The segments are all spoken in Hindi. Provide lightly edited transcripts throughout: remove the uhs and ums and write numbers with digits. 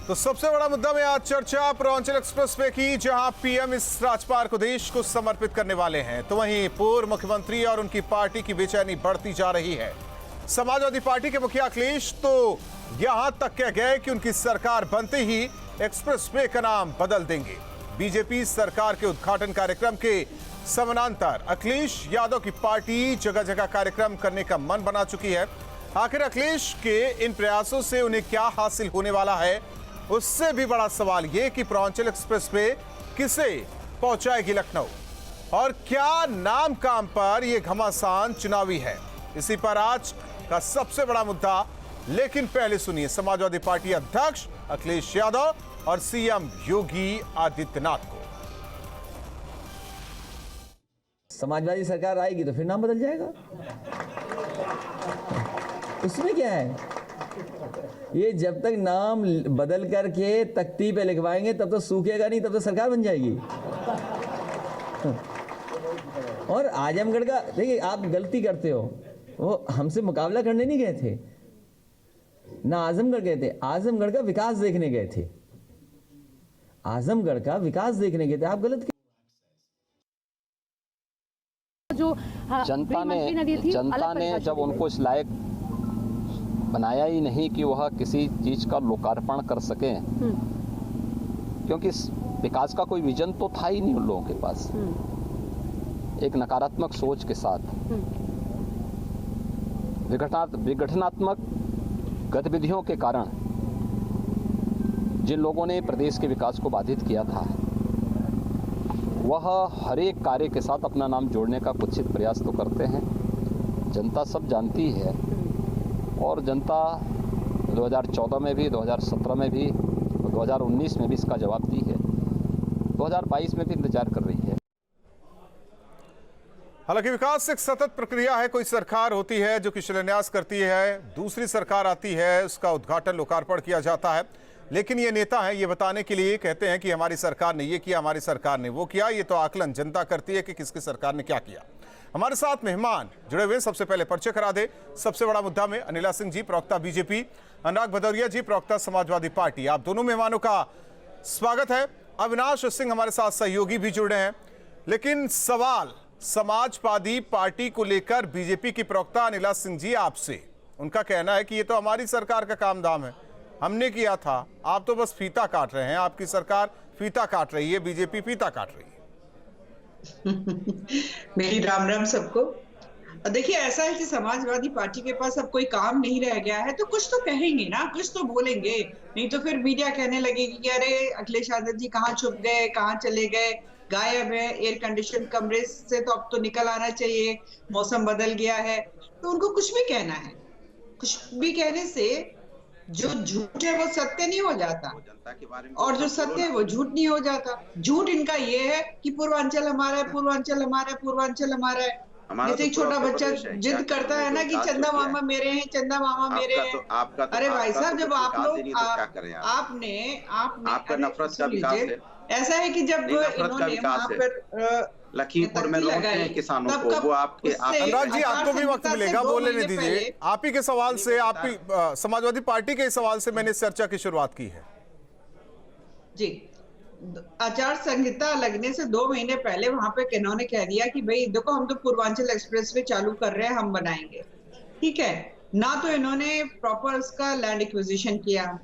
तो सबसे बड़ा मुद्दा में आज चर्चा पूर्वांचल एक्सप्रेस वे की, जहां पीएम इस राजमार्ग को देश को समर्पित करने वाले हैं, तो वहीं पूर्व मुख्यमंत्री और उनकी पार्टी की बेचैनी बढ़ती जा रही है। समाजवादी पार्टी के मुखिया अखिलेश तो यहां तक कह गए कि उनकी सरकार बनते ही एक्सप्रेस वे का नाम बदल देंगे। बीजेपी सरकार के उद्घाटन कार्यक्रम के समानांतर अखिलेश यादव की पार्टी जगह जगह कार्यक्रम करने का मन बना चुकी है। आखिर अखिलेश के इन प्रयासों से उन्हें क्या हासिल होने वाला है, उससे भी बड़ा सवाल यह कि पूर्वांचल एक्सप्रेस वे किसे पहुंचाएगी लखनऊ, और क्या नाम काम पर यह घमासान चुनावी है। इसी पर आज का सबसे बड़ा मुद्दा। लेकिन पहले सुनिए समाजवादी पार्टी अध्यक्ष अखिलेश यादव और सीएम योगी आदित्यनाथ को। समाजवादी सरकार आएगी तो फिर नाम बदल जाएगा, उसमें क्या है। ये जब तक नाम बदल करके तख्ती पे लिखवाएंगे तब तो सूखेगा नहीं, तब तो सरकार बन जाएगी। और आजमगढ़ का देखिए, आप गलती करते हो। वो हमसे मुकाबला करने नहीं गए थे ना, आजमगढ़ गए थे। आजमगढ़ का विकास देखने गए थे, आजमगढ़ का विकास देखने गए थे। आप गलत जो जनता ने जब उनको इस लायक बनाया ही नहीं कि वह किसी चीज का लोकार्पण कर सके, क्योंकि विकास का कोई विजन तो था ही नहीं उन लोगों के पास। एक नकारात्मक सोच के साथ विघटनात्मक गतिविधियों के कारण जिन लोगों ने प्रदेश के विकास को बाधित किया था, वह हर एक कार्य के साथ अपना नाम जोड़ने का कुत्सित प्रयास तो करते हैं। जनता सब जानती है, और जनता 2014 में भी, 2017 में भी, 2019 में भी इसका जवाब दी है, 2022 में भी इंतजार कर रही है। हालांकि विकास एक सतत प्रक्रिया है। कोई सरकार होती है जो कि शिलान्यास करती है, दूसरी सरकार आती है, उसका उद्घाटन लोकार्पण किया जाता है। लेकिन ये नेता हैं, ये बताने के लिए कहते हैं कि हमारी सरकार ने ये किया, हमारी सरकार ने वो किया। ये तो आकलन जनता करती है कि किसकी सरकार ने क्या किया। हमारे साथ मेहमान जुड़े हुए, सबसे पहले परिचय करा दे। सबसे बड़ा मुद्दा में अनिला सिंह जी, प्रवक्ता बीजेपी, अनुराग भदौरिया जी, प्रवक्ता समाजवादी पार्टी। आप दोनों मेहमानों का स्वागत है। अविनाश सिंह हमारे साथ सहयोगी भी जुड़े हैं। लेकिन सवाल समाजवादी पार्टी को लेकर बीजेपी की प्रवक्ता अनिला सिंह जी आपसे, उनका कहना है कि ये तो हमारी सरकार का काम धाम है, हमने किया था, आप तो बस फीता काट रहे हैं। आपकी सरकार फीता काट रही है, बीजेपी फीता काट रही है। मेरी राम राम सबको। देखिए, ऐसा है कि समाजवादी पार्टी के पास अब कोई काम नहीं रह गया है, तो कुछ तो कहेंगे ना, कुछ तो बोलेंगे। नहीं तो फिर मीडिया कहने लगेगी कि अरे अखिलेश यादव जी कहाँ छुप गए, कहाँ चले गए, गायब है, एयर कंडीशन कमरे से तो अब तो निकल आना चाहिए, मौसम बदल गया है। तो उनको कुछ भी कहना है। कुछ भी कहने से जो झूठ है वो सत्य नहीं हो जाता, और जो सत्य है वो झूठ नहीं हो जाता। झूठ इनका ये है कि पूर्वांचल हमारा है, पूर्वांचल हमारा है, पूर्वांचल हमारा है। जैसे एक छोटा बच्चा जिद करता है ना कि चंदा मामा मेरे हैं, चंदा मामा मेरे हैं। अरे भाई साहब, जब आप लोग आपने नफरत का विकास है। ऐसा है कि जब इन्होंने वहां पर लखीमपुर में रोकते हैं किसानों को, वो आपके अनुराग जी आपको भी वक्त मिलेगा, बोलने नहीं दीजिए। आप ही के सवाल से, आप ही समाजवादी पार्टी के सवाल से मैंने इस चर्चा की शुरुआत की है जी। आचार संहिता लगने से 2 महीने पहले वहां पे इन्होंने कह दिया कि भाई देखो, हम तो पूर्वांचल एक्सप्रेस वे चालू कर रहे हैं, हम बनाएंगे। ठीक है ना। तो इन्होंने प्रॉपर उसका लैंड एक्विजिशन किया।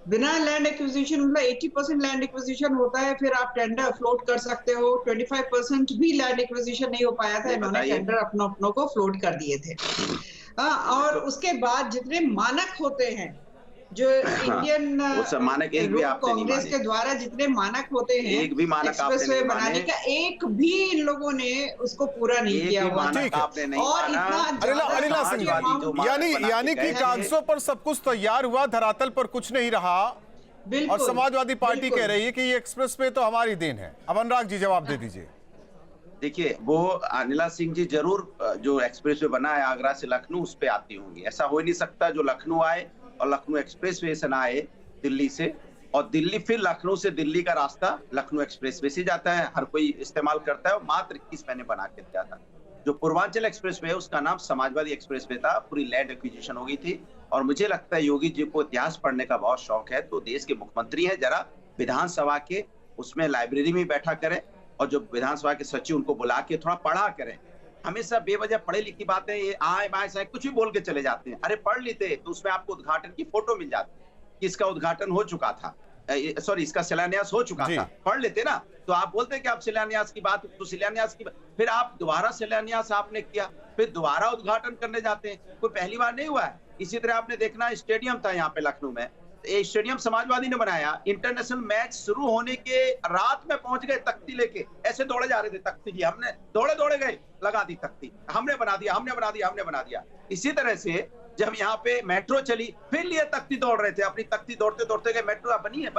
बिना लैंड एक्विजिशन, मतलब 80% लैंड एक्विजिशन होता है, फिर आप टेंडर फ्लोट कर सकते हो। 25% भी लैंड एक्विजिशन नहीं हो पाया था, इन्होंने टेंडर अपनों को फ्लोट कर दिए थे। और उसके बाद जितने मानक होते हैं, जो इंडियन कांग्रेस के द्वारा जितने मानक होते हैं एक भी मानक एक्सप्रेसवे बनाने का, एक भी इन लोगों ने उसको पूरा नहीं किया हुआ। और अनिला सिंह, यानी कि कागजों पर सब कुछ तैयार हुआ, धरातल पर कुछ नहीं रहा। और समाजवादी पार्टी कह रही है कि ये एक्सप्रेसवे तो हमारी देन है। अब अनुराग जी जवाब दे दीजिए। देखिए, वो अनिला सिंह जी जरूर जो एक्सप्रेसवे बना है आगरा से लखनऊ, उस पे आती होंगी। ऐसा हो ही नहीं सकता जो लखनऊ आए और लखनऊ एक्सप्रेसवे से ना आए दिल्ली से, और दिल्ली फिर लखनऊ से दिल्ली का रास्ता लखनऊ एक्सप्रेसवे से जाता है, हर कोई इस्तेमाल करता है। और मात्र 21 महीने बना के दिया था। जो पूर्वांचल एक्सप्रेसवे है उसका नाम समाजवादी एक्सप्रेसवे था। पूरी लैंड एक्विजिशन हो गई थी, और मुझे लगता है योगी जी को इतिहास पढ़ने का बहुत शौक है, तो देश के मुख्यमंत्री है, जरा विधानसभा के उसमें लाइब्रेरी में बैठा करें और जो विधानसभा के सचिव उनको बुला के थोड़ा पढ़ा करें। हमेशा बेवजह पढ़े लिखी बातें ये आए बाएं कुछ भी बोल के चले जाते हैं। अरे पढ़ लेते तो उसमें आपको उद्घाटन की फोटो मिल जाती कि इसका उद्घाटन हो चुका था, सॉरी इसका शिलान्यास हो चुका था, पढ़ लेते ना। तो आप बोलते हैं कि आप शिलान्यास की बात, तो शिलान्यास की फिर आप दोबारा शिलान्यास आपने किया, फिर दोबारा उद्घाटन करने जाते हैं। कोई पहली बार नहीं हुआ है। इसी तरह आपने देखना स्टेडियम था यहाँ पे लखनऊ में, ये स्टेडियम समाजवादी ने बनाया। इंटरनेशनल मैच शुरू होने के रात में पहुंच गए तख्ती लेके, ऐसे दौड़े जा रहे थे तख्ती की, हमने दौड़े गए, लगा दी तख्ती, हमने बना दिया। इसी तरह से जब यहाँ पे मेट्रो चली फिर लिए तख्ती दौड़ रहे थे, अपनी तख्ती दौड़ते गए, मेट्रो बनी है,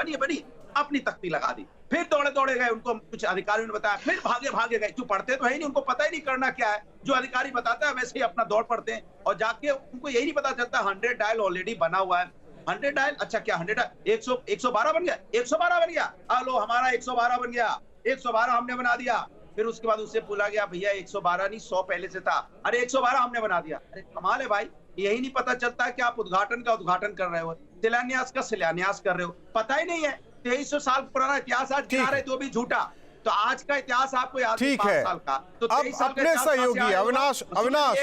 अपनी तख्ती लगा दी, फिर दौड़े गए, उनको कुछ अधिकारियों ने बताया, फिर भागे गए। जो पढ़ते तो है ही नहीं, उनको पता ही नहीं करना क्या है, जो अधिकारी बताता है वैसे ही अपना दौड़ पड़ते हैं और जाके उनको यही नहीं पता चलता 100 डायल ऑलरेडी बना हुआ है। 100 डायल, अच्छा क्या 100 डायल 112 बन गया, 112 बन गया, लो हमारा 112 बन गया, 112 हमने बना दिया। फिर उसके बाद उससे बोला गया भैया 112 नहीं 100 पहले से था, अरे 112 हमने बना दिया। अरे कमाल है भाई, यही नहीं पता चलता कि आप उद्घाटन का उद्घाटन कर रहे हो, शिलान्यास का शिलान्यास कर रहे हो, पता ही नहीं है। 2300 साल पुराना इतिहास आज गिरा रहे तो भी झूठा, तो आज का इतिहास आपको याद है 5 साल का, तो 23 साल अपने सहयोगी अविनाश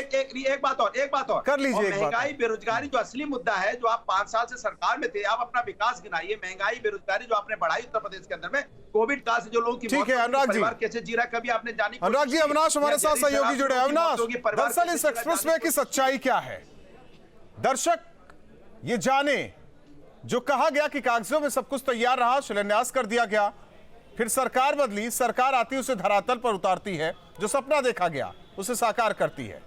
एक बात और कर लीजिए। महंगाई बेरोजगारी जो असली मुद्दा है, जो आप 5 साल से सरकार में थे, आप अपना विकास गिनाइए। महंगाई बेरोजगारी जो आपने बढ़ाई उत्तर प्रदेश के अंदर में, कोविड काल से जो लोगों की ठीक है अनुराग जी, कैसे जी रहा कभी आपने जानी। अनुराग जी, अविनाश हमारे साथ सहयोगी जुड़े। अविनाश, दरअसल इस एक्सप्रेसवे की सच्चाई क्या है, दर्शक ये जाने। जो कहा गया कि कागजों में सब कुछ तैयार रहा, शिलान्यास कर दिया गया, फिर सरकार बदली, सरकार आती उसे धरातल पर उतारती है, जो सपना देखा गया उसे साकार करती है।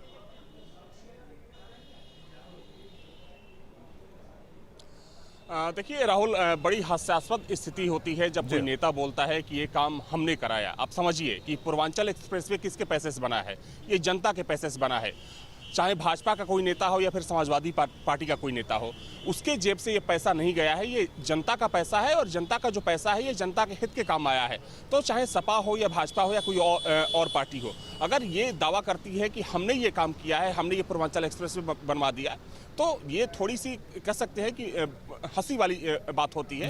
देखिए राहुल, बड़ी हास्यास्पद स्थिति होती है जब कोई नेता बोलता है कि ये काम हमने कराया। आप समझिए कि पूर्वांचल एक्सप्रेसवे किसके पैसे से बना है, ये जनता के पैसे से बना है। चाहे भाजपा का कोई नेता हो या फिर समाजवादी पार्टी का कोई नेता हो, उसके जेब से ये पैसा नहीं गया है, ये जनता का पैसा है। और जनता का जो पैसा है ये जनता के हित के काम आया है। तो चाहे सपा हो या भाजपा हो या कोई और पार्टी हो, अगर ये दावा करती है कि हमने ये काम किया है, हमने ये पूर्वांचल एक्सप्रेसवे बनवा दिया, तो ये थोड़ी सी कह सकते हैं कि हंसी वाली बात होती है।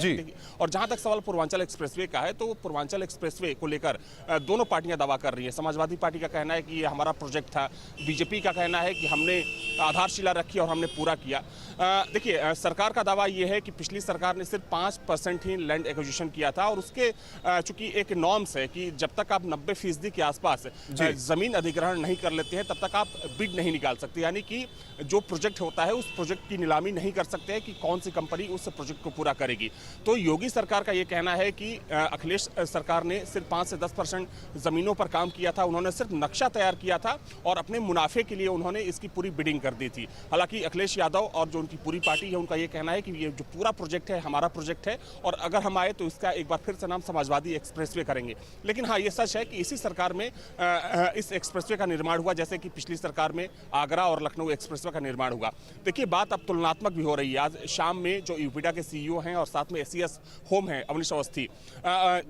और जहां तक सवाल पूर्वांचल एक्सप्रेसवे का है, तो पूर्वांचल एक्सप्रेसवे को लेकर दोनों पार्टियां दावा कर रही है। समाजवादी पार्टी का कहना है कि ये हमारा प्रोजेक्ट था, बीजेपी का कहना है कि हमने आधारशिला रखी और हमने पूरा किया। देखिए, सरकार का दावा ये है कि पिछली सरकार ने सिर्फ 5% ही लैंड एक्विजिशन किया था, और उसके चूंकि एक नॉर्म्स है कि जब तक आप 90% के आसपास जमीन अधिग्रहण नहीं कर लेते हैं तब तक आप बिड नहीं निकाल सकते। यानी कि जो प्रोजेक्ट होता है उस प्रोजेक्ट की नीलामी नहीं कर सकते हैं कि कौन सी कंपनी उस प्रोजेक्ट को पूरा करेगी। तो योगी सरकार का ये कहना है कि अखिलेश सरकार ने सिर्फ 5 से 10% जमीनों पर काम किया था, उन्होंने सिर्फ नक्शा तैयार किया था और अपने मुनाफे के लिए उन्होंने इसकी पूरी बिडिंग कर दी थी। हालांकि अखिलेश यादव और जो उनकी पूरी पार्टी है, उनका ये कहना है कि ये जो पूरा प्रोजेक्ट है हमारा प्रोजेक्ट है, और अगर हम आए तो इसका एक बार फिर से नाम समाजवादी एक्सप्रेसवे करेंगे। लेकिन हाँ, ये सच है कि इसी सरकार में इस एक्सप्रेसवे का निर्माण हुआ, जैसे कि पिछली सरकार में आगरा और लखनऊ एक्सप्रेसवे का निर्माण हुआ। देखिए, बात अब तुलनात्मक भी हो रही है। आज शाम में जो यूपीडा के सीईओ हैं और साथ में एसीएस होम है अवनीश अवस्थी,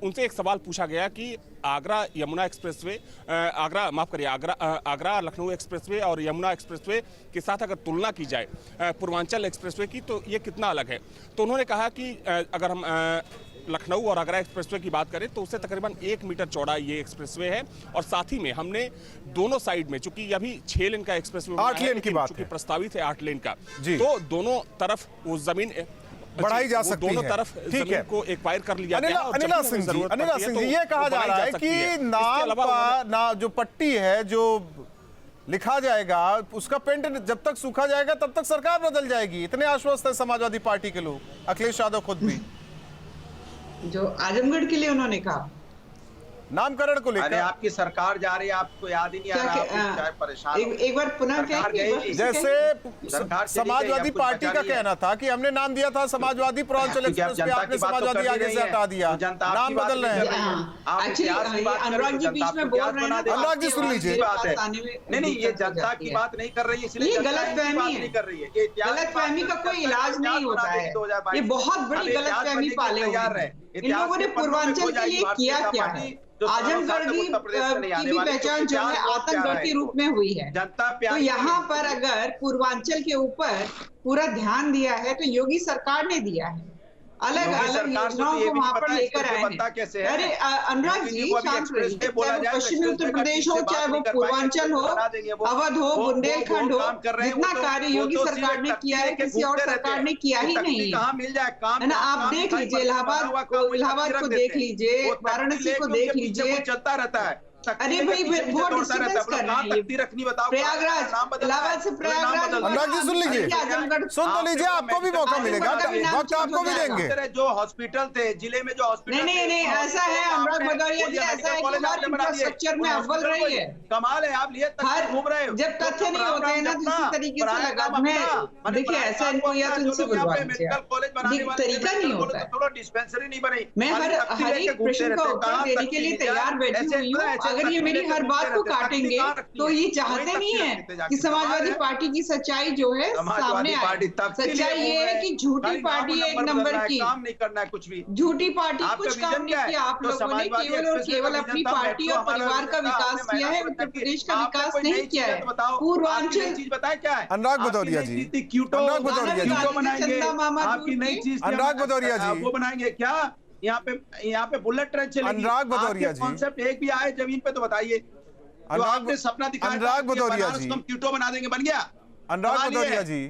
उनसे एक सवाल पूछा गया कि आगरा यमुना एक्सप्रेसवे, आगरा लखनऊ एक्सप्रेसवे और यमुना एक्सप्रेसवे के साथ अगर तुलना की जाए पूर्वांचल एक्सप्रेसवे की, तो ये कितना अलग है। तो उन्होंने कहा कि अगर हम लखनऊ और आगरा एक्सप्रेसवे की बात करें तो उससे तकरीबन 1 मीटर चौड़ा ये एक्सप्रेसवे है, और साथ ही में हमने दोनों साइड में, चूंकि ये अभी 6 लेन का एक्सप्रेसवे 8 लेन की बात है, प्रस्तावित है 8 लेन का, तो दोनों तरफ वो जमीन बढ़ाई जा सकती है, दोनों तरफ जमीन को एक्वायर कर लिया गया। अनिला सिंह जी, ये कहा जा रहा है कि नाम जो पट्टी है जो लिखा जाएगा उसका पेंट जब तक सूखा जाएगा तब तक सरकार बदल जाएगी, इतने आश्वस्त है समाजवादी पार्टी के लोग, अखिलेश यादव खुद भी। जो आजमगढ़ के लिए उन्होंने कहा नामकरण को लेकर। अरे आपकी सरकार जा रही है, आपको याद ही नहीं आ रहा, आप परेशान। एक बार पुनः जैसे समाजवादी पार्टी का कहना था कि हमने नाम दिया था समाजवादी पूर्वांचल एक्सप्रेस पे, आपने समाजवादी आगे से हटा दिया, नाम बदल रहे हैं। अनुराग जी बीच में बोल रहे हैं, अनुराग जी सुन लीजिए। नहीं, ये जनता की बात नहीं कर रही है, इसलिए गलतफहमी नहीं कर रही है। गलतफहमी का कोई इलाज नहीं होता है, ये बहुत बड़ी गलतफहमी पाले हुए हैं। इन लोगों ने पूर्वांचल के लिए किया क्या है? आजमगढ़ की भी पहचान जो है आतंकगढ़ के रूप में हुई है। तो यहाँ पर अगर पूर्वांचल के ऊपर पूरा ध्यान दिया है तो योगी सरकार ने दिया है, अलग अलग योजनाओं को वहां पर लेकर आए हैं। अरे अनुराग जी शांत रहिए, चाहे वो पश्चिमी उत्तर प्रदेश हो, चाहे वो पूर्वांचल हो, अवध हो, बुंदेलखंड हो, जितना कार्य योगी सरकार ने किया है किसी और सरकार ने किया ही नहीं है ना। आप देख लीजिए इलाहाबाद को देख लीजिए, वाराणसी को देख लीजिए, चलता रहता है। अरे भाई वो डिस्टर्बेंस कर रहे हैं। प्रयागराज, इलाहाबाद से प्रयागराज, अनुराग जी सुन लीजिए, सुन तो लीजिए, आपको भी मौका मिलेगा, वक्त आपको भी देंगे। जो हॉस्पिटल थे जिले में, जो हॉस्पिटल नहीं ऐसा है अनुराग भदौरिया जी, ऐसा है कि हर इंफ्रास्ट्रक्चर में अव्वल रही है। कमाल है, आप लिए घूम रहे हो। जब तथ्य नहीं होते हैं ना तो इसी तरीके से लगा मैं देखिए ऐसा इनको या तो इनसे तरीका नहीं होता है। डिस्पेंसरी नहीं बनी। मैं हर एक प्रश्न का उत्तर देने के लिए तैयार बैठी हुई हूँ। अगर ये मेरी हर बात को काटेंगे तो ये चाहते नहीं है कि समाजवादी पार्टी की सच्चाई जो है सामने आए। सच्चाई ये है कि झूठी पार्टी है, एक नंबर की काम नहीं करना है, कुछ भी झूठी पार्टी, कुछ काम नहीं किया। आप लोगों ने केवल और केवल अपनी पार्टी और परिवार का विकास किया है, उत्तर प्रदेश का विकास नहीं किया है। पूर्वांचल चीज बताए क्या है? अनुराग भदौरिया जी, अनुराग भदौरिया जी बनाएंगे, आपकी नई चीज अनुराग भदौरिया जी वो बनाएंगे क्या? यहाँ पे बुलेट ट्रेन चलेगी। अनुराग भदौरिया जी, कॉन्सेप्ट एक भी आए जमीन पे तो बताइए। आपने सपना दिखाया, अनुराग भदौरिया जी, हम क्यूटो बना देंगे, बन गया? अनुराग भदौरिया जी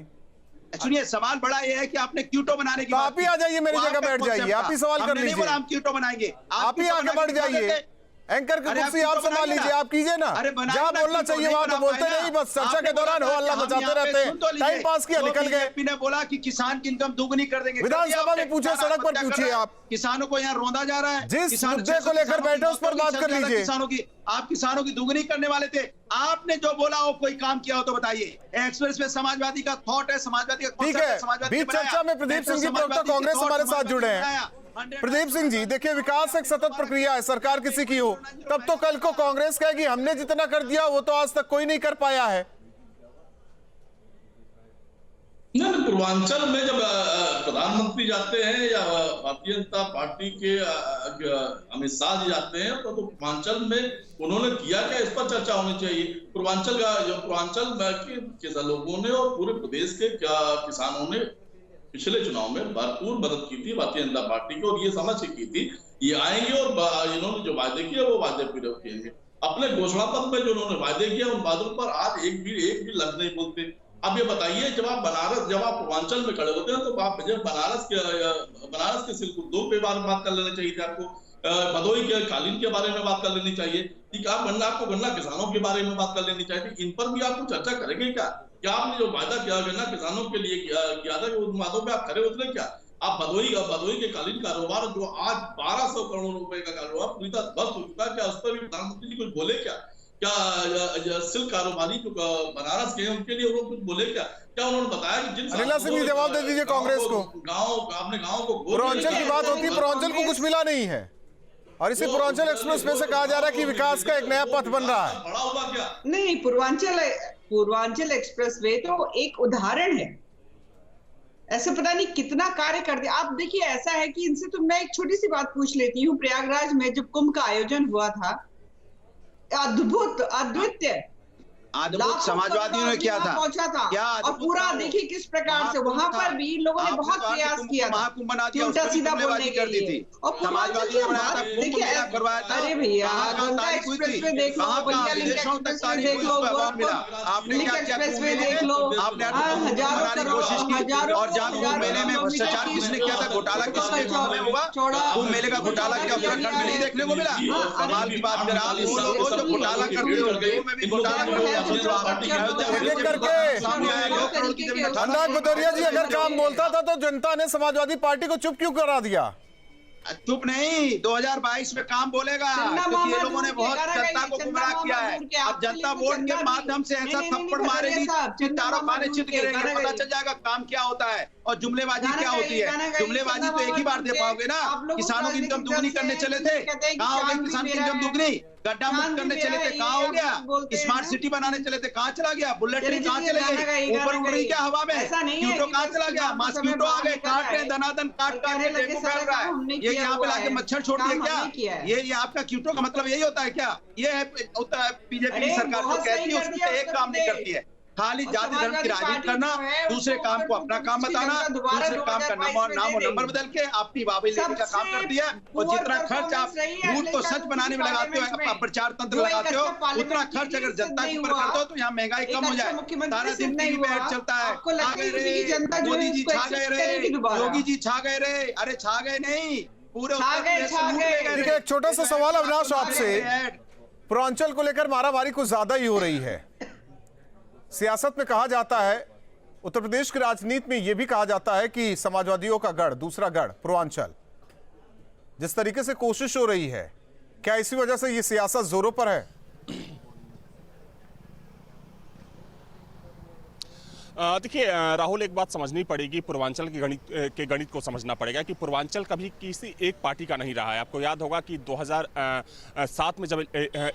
सुनिए, सवाल बड़ा ये है कि आपने क्यूटो बनाने की तो आप ही आ जाइए, मेरी जगह बैठ जाइए, आप ही सवाल कर लीजिए। हम क्यूटो बनाएंगे, आप ही आगे बढ़ जाइए, एंकर की कुर्सी आप संभाल लीजिए, आप कीजिए ना। जहाँ बोलना चाहिए वहाँ तो बोलते नहीं, बस चर्चा के दौरान हो हल्ला मचाते रहते हैं। टाइम पास किया, निकल गए। ने बोला कि किसान की इनकम दोगुनी कर देंगे। विधानसभा में पूछे, सड़क पर पूछिए, आप किसानों को यहाँ रोंदा जा रहा है। जिस मुद्दे को लेकर बैठे उस पर बात कर लीजिए। आप किसानों की दोगुनी करने वाले थे। आपने जो बोला हो कोई काम किया हो तो बताइए। एक्सप्रेस में समाजवादी का थॉट है, समाजवादी का ठीक है। बीच चर्चा में प्रदीप सिंह जी, प्रवक्ता कांग्रेस, हमारे साथ जुड़े हैं। प्रदीप सिंह जी, देखिए विकास एक सतत प्रक्रिया है, सरकार किसी की हो तब तो कल को कांग्रेस कहेगी हमने जितना कर दिया वो तो आज तक कोई नहीं कर पाया है। नहीं, पूर्वांचल में जब प्रधानमंत्री जाते हैं या भारतीय जनता पार्टी के अमित शाह जी जाते हैं तो पूर्वांचल में उन्होंने किया क्या, इस पर चर्चा होनी चाहिए। पूर्वांचल के लोगों ने और पूरे प्रदेश के किसानों ने पिछले चुनाव में भरपूर मदद की थी भारतीय जनता पार्टी को, और ये समझ के की थी ये आएंगे और इन्होंने जो वादे किए वो वादे पूरे किएंगे। अपने घोषणा पत्र में जो उन्होंने वादे किए उन वादों पर आज एक भी लफ्ज नहीं बोलते। अब ये बताइए, जब आप पूर्वांचल में खड़े होते हैं तो आप बनारस के सिल्क उद्योग के बारे में बात कर लेना चाहिए थी आपको, भदोही के कालीन के बारे में बात कर लेनी चाहिए थी, आपको गन्ना किसानों के बारे में बात कर लेनी चाहिए थी। इन पर भी आपको चर्चा करेंगे क्या आपने जो वादा किया गन्ना किसानों के लिए किया था, उन वादों पे आप खड़े उतरे क्या? आप भदोही के कालीन कारोबार जो आज 1200 करोड़ रुपए का कारोबार पूरी तरह ध्वस्त हो चुका है, क्या उस पर भी प्रधानमंत्री जी कुछ बोले क्या? सिल्क कारोबारी जो बनारस के हैं उनके लिए उन्होंने कुछ बोले क्या उन्होंने बताया कि जिन अनिला सिंह जवाब दे दीजिए कांग्रेस को। अपने गाँव को पूर्वांचल की बात होती है, पूर्वांचल को कुछ मिला नहीं है और इसी पूर्वांचल एक्सप्रेस में से कहा जा रहा है कि विकास का एक नया पथ बन रहा है। बड़ा हुआ क्या? नहीं, पूर्वांचल एक्सप्रेसवे तो एक उदाहरण है, ऐसे पता नहीं कितना कार्य कर दिया। आप देखिए, ऐसा है कि इनसे तो मैं एक छोटी सी बात पूछ लेती हूँ। प्रयागराज में जब कुंभ का आयोजन हुआ था, अद्वितीय समाजवादियों ने किया था, पहुंचा था और पूरा देखिए किस प्रकार से वहां पर भी लोगों ने बहुत प्रयास किया था, उल्टा सीधा बोलने के लिए। और समाजवादियों ने बनाया था, देखिए अरे भैया गंगा एक्सप्रेस वे देख लो, बलिया लिंक एक्सप्रेस वे देख लो, लिंक एक्सप्रेस वे देख लो, हजारों और जहाँ मेले में भ्रष्टाचार किसने किया था, घोटाला किसने हुआ, कुंभ मेले का घोटाला क्या उत्तराखंड में नहीं देखने को मिला? कमाल की बात कर आप जो घोटाला करते हो, अनुराग भदौरिया जी, अगर काम बोलता था तो जनता ने समाजवादी पार्टी को चुप क्यों करा दिया? चुप नहीं, 2022 में काम बोलेगा, क्योंकि ये लोगों ने बहुत जनता को गुमराह किया है। अब जनता वोट के माध्यम से ऐसा थप्पड़ मारेगी, चारों खाने चित गिरेंगे, पता चल जाएगा काम क्या होता है और जुमलेबाजी क्या होती है। जुमलेबाजी तो एक ही बार दे पाओगे ना। किसानों की इनकम दुगनी करने चले थे, कहाँ हो गई किसान की इनकम दुगनी? गड्ढा मुक्त करने चले थे, कहाँ हो गया? स्मार्ट सिटी बनाने चले थे, कहाँ चला गया? बुलेट ट्रेन कहाँ चले गई? ऊपर उड़ रही क्या हवा में? क्यूटो कहाँ चला गया? मॉस्किटो आ गए, काट रहे, दनादन काट के डेंगू फैल रहा है। ये यहाँ पे लाके मच्छर छोड़ दिए क्या? ये आपका क्यूटो का मतलब यही होता है क्या? ये है बीजेपी की सरकार जो कहती है उसमें एक काम नहीं करती है, खाली जाति धर्म की राजनीति करना, दूसरे काम को अपना काम बताना, दूसरे काम का नाम और नंबर बदल के अपनी वाहवाही लेने का काम कर दिया। और जितना खर्च आप झूठ को सच बनाने में लगाते हो, प्रचार तंत्र लगाते हो, उतना खर्च अगर जनता के ऊपर कर दो तो यहाँ महंगाई कम हो जाए। सारा दिन टीवी पे ऐड चलता है, छा गए रे मोदी जी, छा गए रे योगी जी, छा गए रे। अरे छा गए नहीं, पूरे देखिए, एक छोटा सा सवाल अविनाश आपसे, पूर्वांचल को लेकर मारामारी कुछ ज्यादा ही हो रही है। सियासत में कहा जाता है, उत्तर प्रदेश की राजनीति में यह भी कहा जाता है कि समाजवादियों का गढ़, दूसरा गढ़ पूर्वांचल, जिस तरीके से कोशिश हो रही है, क्या इसी वजह से यह सियासत जोरों पर है? देखिए राहुल, एक बात समझनी पड़ेगी, पूर्वांचल के गणित को समझना पड़ेगा कि पूर्वांचल कभी किसी एक पार्टी का नहीं रहा है। आपको याद होगा कि 2007 में जब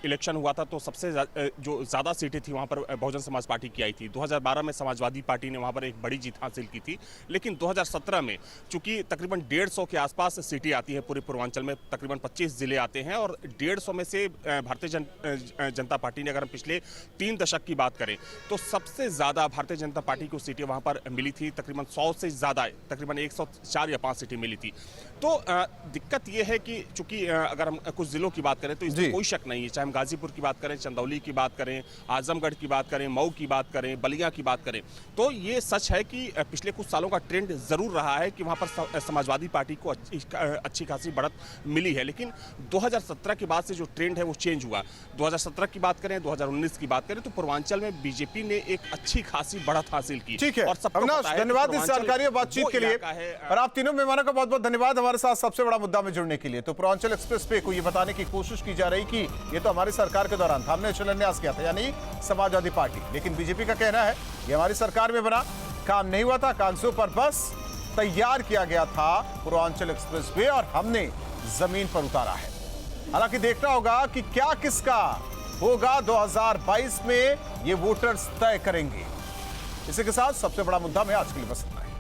इलेक्शन हुआ था तो सबसे जो ज़्यादा सीटें थी वहाँ पर बहुजन समाज पार्टी की आई थी। 2012 में समाजवादी पार्टी ने वहाँ पर एक बड़ी जीत हासिल की थी। लेकिन 2017 में चूंकि तकरीबन 150 के आसपास सीटें आती हैं पूरे पूर्वांचल में, तकरीबन 25 जिले आते हैं, और 150 में से भारतीय जनता पार्टी ने, अगर हम पिछले 3 दशक की बात करें तो सबसे ज़्यादा भारतीय जनता पार्टी को सीटें वहां पर मिली थी। तकरीबन 100 से ज्यादा, तकरीबन 104 या 5 सीटें मिली थी। तो दिक्कत यह है कि चूंकि अगर हम कुछ जिलों की बात करें तो इसमें कोई शक नहीं है, चाहे हम गाजीपुर की बात करें, चंदौली की बात करें, आजमगढ़ की बात करें, मऊ की बात करें, बलिया की बात करें, तो ये सच है कि पिछले कुछ सालों का ट्रेंड जरूर रहा है कि वहां पर समाजवादी पार्टी को अच्छी खासी बढ़त मिली है। लेकिन 2017 के बाद से जो ट्रेंड है वो चेंज हुआ। 2017 की बात करें, 2019 की बात करें तो पूर्वांचल में बीजेपी ने एक अच्छी खासी बढ़त हासिल की। ठीक है, और अविनाश, धन्यवाद इस जानकारी और बातचीत के लिए, और आप तीनों मेहमानों का बहुत बहुत धन्यवाद हमारे साथ सबसे बड़ा मुद्दा में जुड़ने के लिए। तो पूर्वांचल एक्सप्रेस वे को ये बताने की कोशिश की जा रही कि ये तो हमारी सरकार के दौरान था, हमने शिलान्यास किया था, यानी समाजवादी पार्टी। लेकिन बीजेपी का कहना है ये हमारी सरकार में बना, काम नहीं हुआ था, कागजों पर बस तैयार किया गया था पूर्वांचल एक्सप्रेस वे और हमने जमीन पर उतारा है। हालांकि देखना होगा कि क्या किसका होगा 2022 में, ये वोटर्स तय करेंगे। इसी के साथ सबसे बड़ा मुद्दा में आज के लिए बस इतना है।